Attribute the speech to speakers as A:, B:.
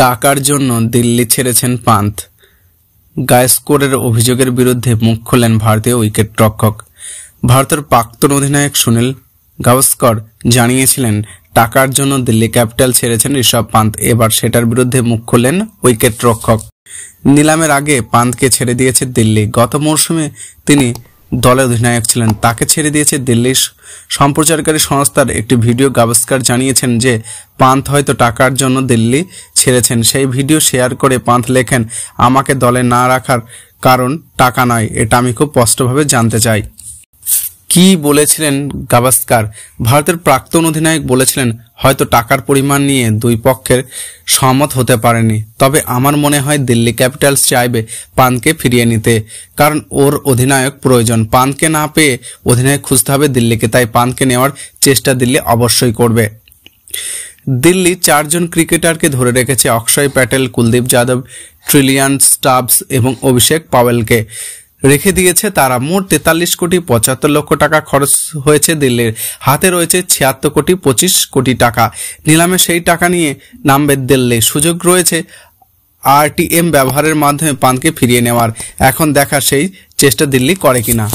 A: টাকার জন্য দিল্লি ছেড়েছেন পান্থ। গায়স্করের অভিযোগের বিরুদ্ধে মুখ খোলেন ভারতীয় উইকেটরক্ষক। ভারতের প্রাক্তন অধিনায়ক সুনীল গাভাস্কর জানিয়েছিলেন টাকার জন্য দিল্লি ক্যাপিটাল ছেড়েছেন ঋষভ পান্থ। এবার সেটার বিরুদ্ধে মুখ খুললেন উইকেটরক্ষক। নিলামের আগে পান্থকে ছেড়ে দিয়েছে দিল্লি। গত মরশুমে তিনি দলের অধিনায়ক ছিলেন, তাকে ছেড়ে দিয়েছে দিল্লির সম্প্রচারকারী সংস্থার একটি ভিডিও। গাভাস্কর জানিয়েছেন যে পান্থ হয়তো টাকার জন্য দিল্লি ছেড়েছেন। সেই ভিডিও শেয়ার করে পান্থ লেখেন, আমাকে দলে না রাখার কারণ টাকা নয়, এটা আমি খুব স্পষ্টভাবে জানতে চাই। কি বলেছিলেন গাভাস্কর? ভারতের প্রাক্তন অধিনায়ক বলেছিলেন, হয়তো টাকার পরিমাণ নিয়ে দুই পক্ষের সহমত হতে পারেনি, তবে আমার মনে হয় দিল্লি ক্যাপিটালস চাইবে পান্থকে ফিরিয়ে নিতে, কারণ ওর অধিনায়ক প্রয়োজন। পান্থকে না পেয়ে অধিনায়ক খুঁজতে হবে দিল্লিকে, তাই পান্থকে নেওয়ার চেষ্টা দিল্লি অবশ্যই করবে। দিল্লি 4 জন ক্রিকেটারকে ধরে রেখেছে, অক্ষয় প্যাটেল, কুলদীপ যাদব, ট্রিলিয়ান স্টাবস এবং অভিষেক পাওয়েলকে রেখে দিয়েছে তারা। মোট 43 কোটি 75 লক্ষ টাকা খরচ হয়েছে দিল্লির। হাতে রয়েছে 76 কোটি 25 কোটি টাকা। নিলামে সেই টাকা নিয়ে নামবে দিল্লি। সুযোগ রয়েছে RTM ব্যবহারের মাধ্যমে পান্থকে ফিরিয়ে নেওয়ার। এখন দেখা সেই চেষ্টা দিল্লি করে কিনা।